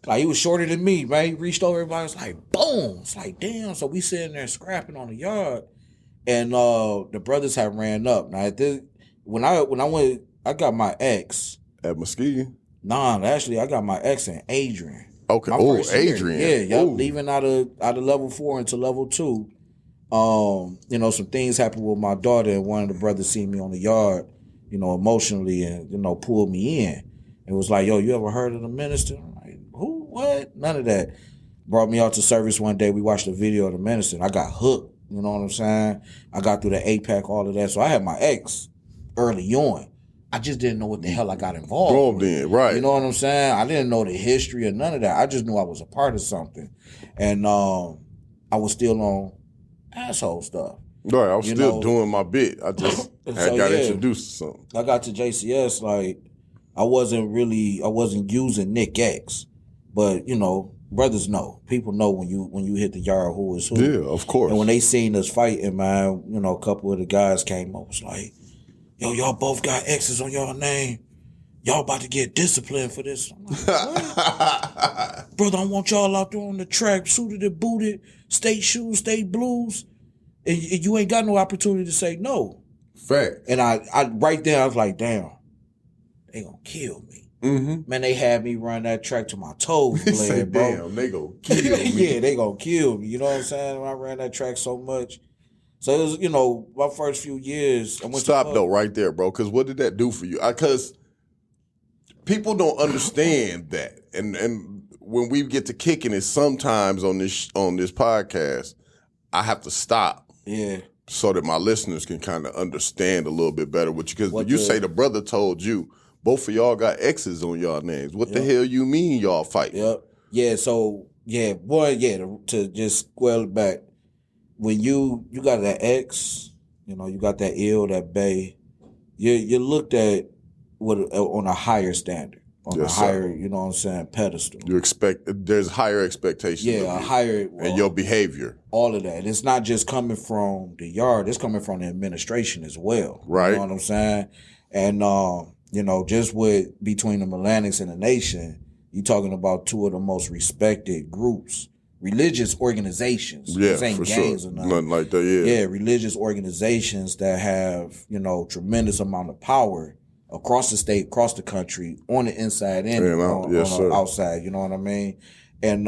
Like, he was shorter than me, man. He reached over, everybody was like, boom. It's like, damn. So we sitting there scrapping on the yard. And the brothers had ran up. Now, when I went, I got my ex. At Muskegon? Nah, actually, I got my ex in Adrian. Okay. Oh, Adrian. Yeah, leaving out of level 4 into level 2. Some things happened with my daughter, and one of the brothers seen me on the yard, emotionally, and, pulled me in. It was like, yo, you ever heard of the minister? I'm like, who? What? None of that. Brought me out to service one day. We watched a video of the minister, and I got hooked. You know what I'm saying? I got through the APAC, all of that. So I had my ex early on. I just didn't know what the hell I got involved in, right. You know what I'm saying? I didn't know the history or none of that. I just knew I was a part of something. And I was still on asshole stuff. Right, I was still doing my bit. I just got introduced to something. I got to JCS, like, I wasn't using Nick X. But, brothers know. People know when you hit the yard who is who. Yeah, of course. And when they seen us fighting, man, a couple of the guys came up, was like, yo, y'all both got X's on y'all name. Y'all about to get disciplined for this. I'm like, what? Brother, I want y'all out there on the track, suited and booted, state shoes, state blues. And you ain't got no opportunity to say no. Fact. And I right there, I was like, damn, they gonna kill me. Mm-hmm. Man, they had me run that track to my toes bled, bro. Damn, they gonna kill me. Yeah, they gonna kill me. You know what I'm saying? I ran that track so much. So it was, my first few years. Stop though, right there, bro. Because what did that do for you? Because people don't understand that, and when we get to kicking it, sometimes on this podcast, I have to stop. Yeah. So that my listeners can kind of understand a little bit better what you, because you say the brother told you both of y'all got X's on y'all names. What the hell you mean y'all fighting? Yep. Yeah. So to just square it back, when you got that X, you got that ill, that bay, you looked at on a higher standard. On a higher, pedestal. You expect there's higher expectations. Yeah, higher and your behavior. All of that. And it's not just coming from the yard, it's coming from the administration as well. Right. You know what I'm saying? And just between the Atlantics and the nation, you're talking about two of the most respected groups, religious organizations. Yeah, this ain't for gangs sure. or nothing. Nothing like that, yeah. Yeah, religious organizations that have, tremendous amount of power across the state, across the country, on the inside and on the outside, you know what I mean? And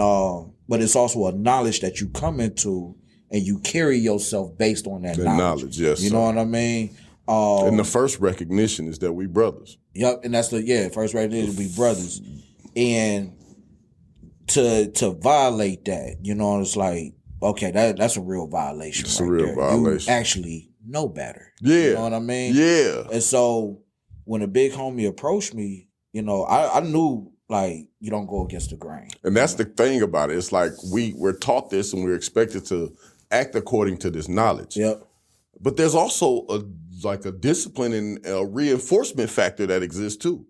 but it's also a knowledge that you come into and you carry yourself based on that knowledge. Yes, you know what I mean? And the first recognition is that we brothers. Yep, and that's first recognition, we brothers. And to violate that, it's like, okay, that's a real violation. It's a real violation. You actually know better. Yeah. You know what I mean? Yeah. And so when a big homie approached me, I knew, like, you don't go against the grain. And that's the thing about it. It's like we're taught this and we're expected to act according to this knowledge. Yep. But there's also a discipline and a reinforcement factor that exists too.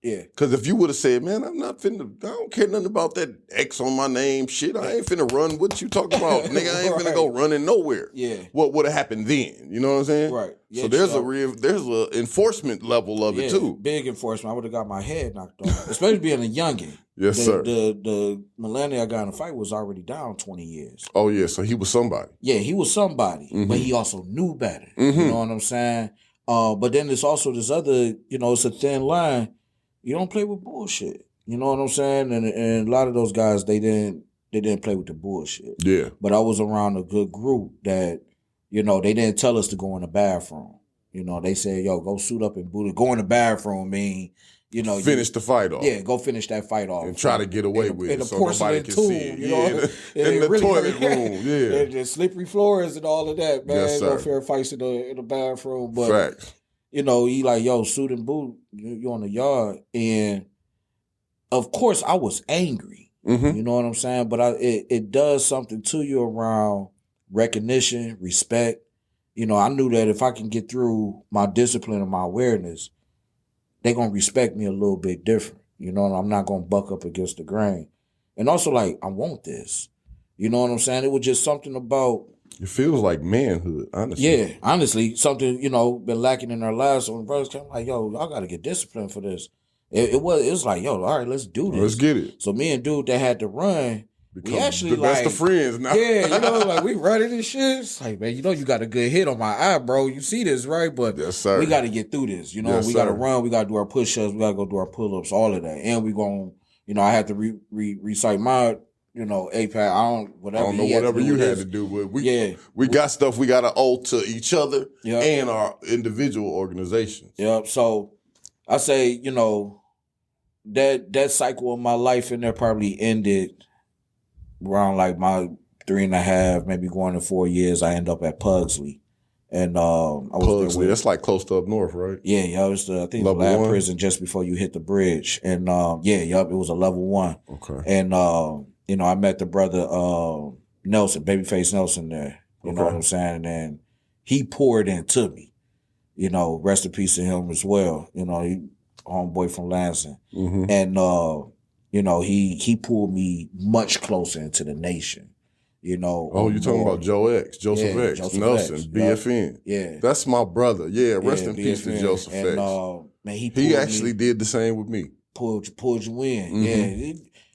Yeah. Because if you would have said, man, I don't care nothing about that X on my name shit. I ain't finna run. What you talking about? Nigga, I ain't finna go running nowhere. Yeah. What would have happened then? You know what I'm saying? Right. Yeah, so there's a enforcement level of it too. Big enforcement. I would have got my head knocked off. Especially being a youngin'. Yes, sir. The millennial I got in a fight was already down 20 years. Oh, yeah. So he was somebody. Yeah, he was somebody. Mm-hmm. But he also knew better. You know what I'm saying? But then there's also this other, it's a thin line. You don't play with bullshit. You know what I'm saying? And a lot of those guys, they didn't play with the bullshit. Yeah. But I was around a good group that, they didn't tell us to go in the bathroom. They said, yo, go suit up and boot it. Go in the bathroom mean, finish the fight off. Yeah, go finish that fight off. And try to get away with it so nobody can see it. In the toilet room, yeah. And the slippery floors and all of that, man. Yes, sir. No fair fights in the bathroom. But Facts. he like, yo, suit and boot, you on the yard. And of course I was angry. Mm-hmm. You know what I'm saying? But it does something to you around recognition, respect. I knew that if I can get through my discipline and my awareness, they're going to respect me a little bit different. I'm not going to buck up against the grain. And also, like, I want this. You know what I'm saying? It was just something about... It feels like manhood, honestly. Yeah, honestly, something, been lacking in our lives. So when brothers came, like, yo, y'all got to get disciplined for this. It was like, yo, all right, let's do this. Let's get it. So me and dude that had to run, we actually the best of friends now. Yeah, like we running this shit. It's like, man, you got a good hit on my eye, bro. You see this, right? But yes, sir. We got to get through this. Yes, we got to run. We got to do our push-ups. We got to go do our pull-ups, all of that. And we going, I had to recite my, APAC. I don't know whatever you had to do. But we got stuff we got to owe to each other and our individual organizations. Yep. So I say, that cycle of my life in there probably ended around like my 3.5, maybe going to 4 years. I end up at Pugsley. And I was Pugsley, that's like close to up north, right? Yeah, I was I think the last prison just before you hit the bridge. And it was a level 1. Okay. And I met the brother Nelson, Babyface Nelson there. You know what I'm saying? And he poured into me. Rest in peace to him as well. He homeboy from Lansing. Mm-hmm. And he pulled me much closer into the nation. You're talking about Joseph X, Nelson, X, BFN. Yeah. That's my brother. Yeah, rest in peace to Joseph X. Man, he actually did the same with me. Pulled you in. Mm-hmm.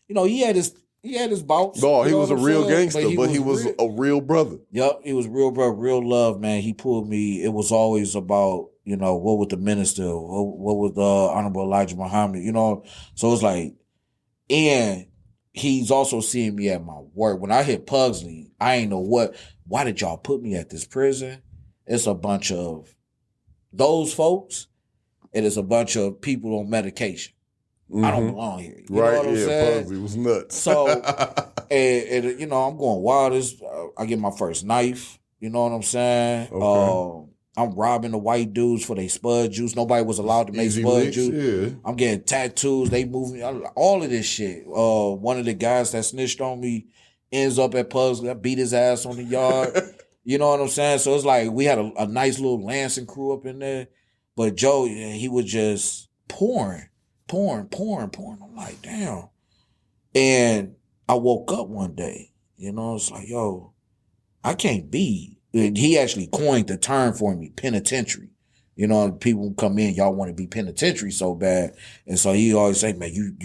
Yeah. He had his bouts. No, he was a real gangster, but he was a real brother. Yep, he was real brother, real love, man. He pulled me. It was always about, what would the minister, what would the Honorable Elijah Muhammad, So it's like, and he's also seeing me at my work. When I hit Pugsley, I ain't know why did y'all put me at this prison? It's a bunch of those folks. It is a bunch of people on medication. I don't belong here. You Right, know what I'm saying? Pugsy was nuts. So, and you know, I'm going wild. I get my first knife. You know what I'm saying? Okay. I'm robbing the white dudes for their spud juice. Nobody was allowed to make Easy spud licks, juice. yeah. I'm getting tattoos. They move me. All of this shit. One of the guys that snitched on me ends up at Pugs. I beat his ass on the yard. You know what I'm saying? So it's like we had a nice little Lansing crew up in there. But Joe, he was just pouring. I'm like, damn. And I woke up one day, you know, it's like, yo, I can't be. And he actually coined the term for me, penitentiary. You know, people come in, y'all want to be penitentiary so bad. And so he always say, man, you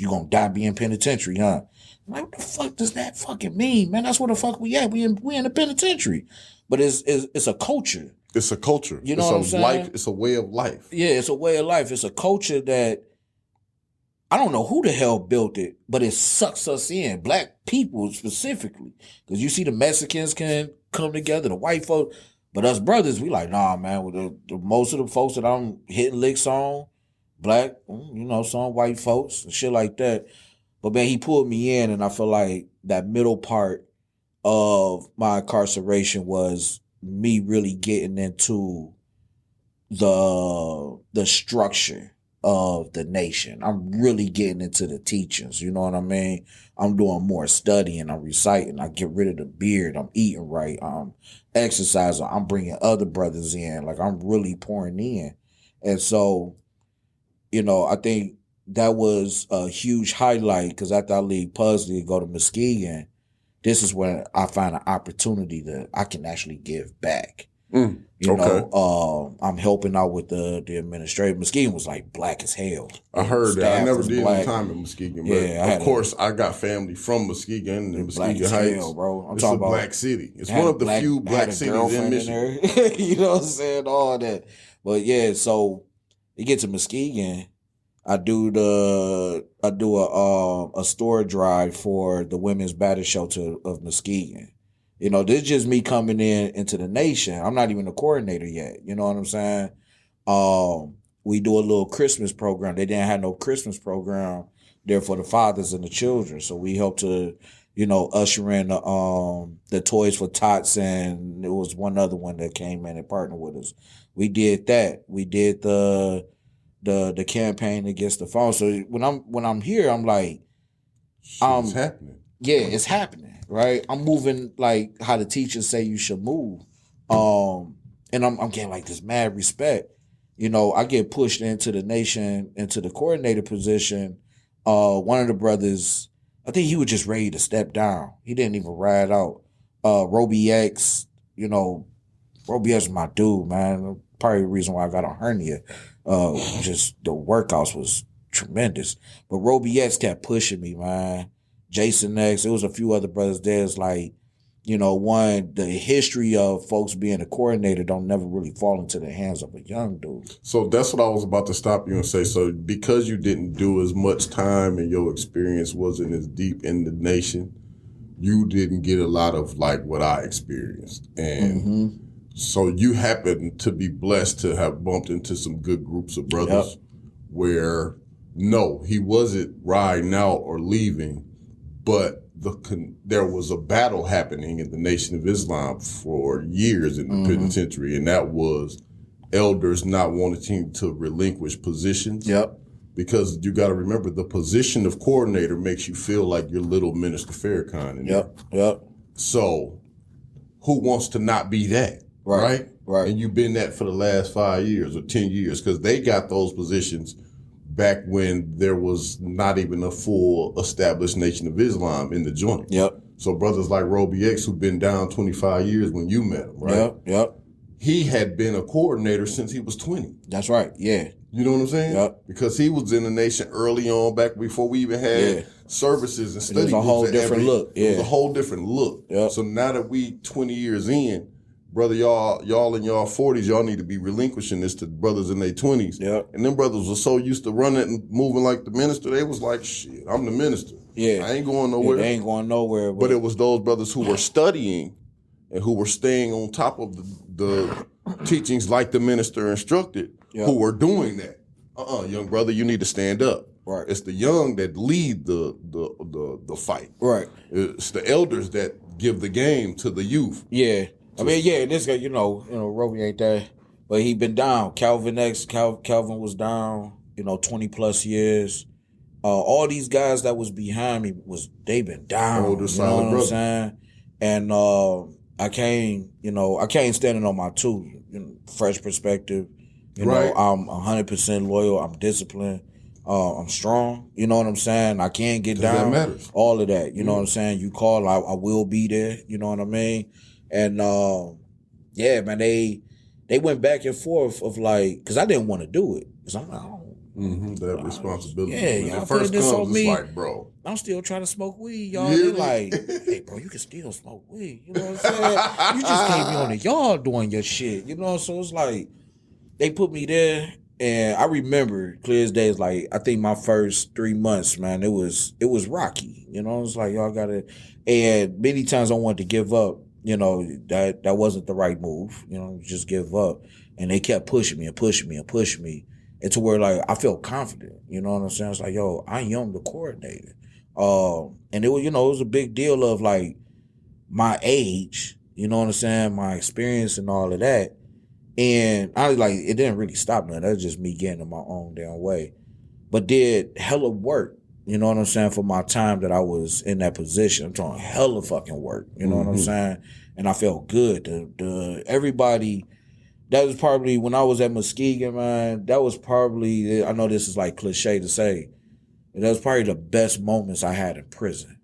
gonna die being penitentiary, huh? I'm like, what the fuck does that fucking mean, man? That's where the fuck we at. We in the penitentiary. But it's a culture. It's a culture. You know it's what a I'm saying? life. It's a way of life. Yeah, it's a way of life. It's a culture that I don't know who the hell built it, but it sucks us in, black people specifically. Because you see the Mexicans can come together, the white folks, but us brothers, we like, nah, man, with the most of the folks that I'm hitting licks on, black, you know, some white folks and shit like that. But man, he pulled me in, and I feel like that middle part of my incarceration was me really getting into the structure of the nation. I'm really getting into the teachings, you know what I mean? I'm doing more studying, I'm reciting, I get rid of the beard, I'm eating right, I'm exercising, I'm bringing other brothers in, like I'm really pouring in. And so, you know, I think that was a huge highlight, because after I leave Pugsley and go to Muskegon, this is when I find an opportunity that I can actually give back. You know, I'm helping out with the administrative. Muskegon was like black as hell. I heard that. I never did any black. time in Muskegon, but Yeah, of course I got family from Muskegon and Black Muskegon as Heights. hell, bro. It's a black city. It's had one a of the few black cities in Michigan. there. You know what I'm saying? All that. But yeah, so you get to Muskegon, I do a store drive for the Women's Battle Shelter of Muskegon. You know, this is just me coming into the nation. I'm not even a coordinator yet. You know what I'm saying? We do a little Christmas program. They didn't have no Christmas program there for the fathers and the children. So we helped to, you know, usher in the Toys for Tots, and there was one other one that came in and partnered with us. We did that. We did the campaign against the phone. So when I'm here, I'm like, It's happening. yeah, it's happening, right? I'm moving like how the teachers say you should move. And I'm getting like this mad respect. You know, I get pushed into the nation, into the coordinator position. One of the brothers, I think he was just ready to step down. He didn't even ride out. Roby X, you know, Roby X is my dude, man. Probably the reason why I got a hernia. Just the workouts was tremendous. But Roby X kept pushing me, man. Jason X, there was a few other brothers there. It's like, you know, one, the history of folks being a coordinator don't never really fall into the hands of a young dude. So that's what I was about to stop you and say. So because you didn't do as much time and your experience wasn't as deep in the nation, you didn't get a lot of like what I experienced. And so you happen to be blessed to have bumped into some good groups of brothers where, no, he wasn't riding out or leaving, but there was a battle happening in the Nation of Islam for years in the penitentiary, and that was elders not wanting to relinquish positions. Because you got to remember, the position of coordinator makes you feel like you're little Minister Farrakhan. So who wants to not be that? Right. And you've been that for the last 5 years or 10 years, because they got those positions back when there was not even a full established Nation of Islam in the joint. So brothers like Roby X, who've been down 25 years when you met him, right? He had been a coordinator since he was 20. That's right. Yeah. You know what I'm saying? Because he was in the nation early on, back before we even had services and study. It was a whole different look. It was a whole different look. So now that we 20 years in, brother, y'all in y'all 40s, y'all need to be relinquishing this to brothers in their 20s. And them brothers were so used to running and moving like the minister, they was like, shit, I'm the minister. I ain't going nowhere. They ain't going nowhere. But it was those brothers who were studying and who were staying on top of the teachings like the minister instructed, who were doing that. Young brother, you need to stand up. Right. It's the young that lead the fight. Right. It's the elders that give the game to the youth. Yeah. I mean, yeah, this guy, Roby ain't there, but he been down. Calvin was down, 20 plus years. All these guys that was behind me they been down. Older, you know what brother. I'm saying? And I came standing on my two, fresh perspective. Right. I'm 100% loyal. I'm disciplined. I'm strong. You know what I'm saying? I can't get down. That matters. All of that. You know what I'm saying? You call, I will be there. You know what I mean? And yeah, man, they went back and forth of like, because I didn't want to do it. Because I'm like, that responsibility. Yeah, when y'all it first putting this comes, on me. it's like, bro. I'm still trying to smoke weed, y'all. Yeah, They man. like, hey, bro, you can still smoke weed. You know what I'm saying? You just can't be on the yard doing your shit. You know, so it's like, they put me there, and I remember clear as day. It's like, I think my first 3 months, man, it was rocky. You know, it's like, y'all gotta, and many times I wanted to give up. That wasn't the right move. Just give up. And they kept pushing me and pushing me and pushing me. And to where, like, I felt confident. You know what I'm saying? It's like, yo, I am the coordinator. And it was, it was a big deal of, like, my age, you know what I'm saying, my experience and all of that. And I was like, it didn't really stop nothing. That was just me getting in my own damn way. But did hella work, you know what I'm saying, for my time that I was in that position. I'm talking hella fucking work, you know what I'm saying? And I felt good. Everybody, that was probably, when I was at Muskegon, man, that was probably, I know this is like cliche to say, but that was probably the best moments I had in prison.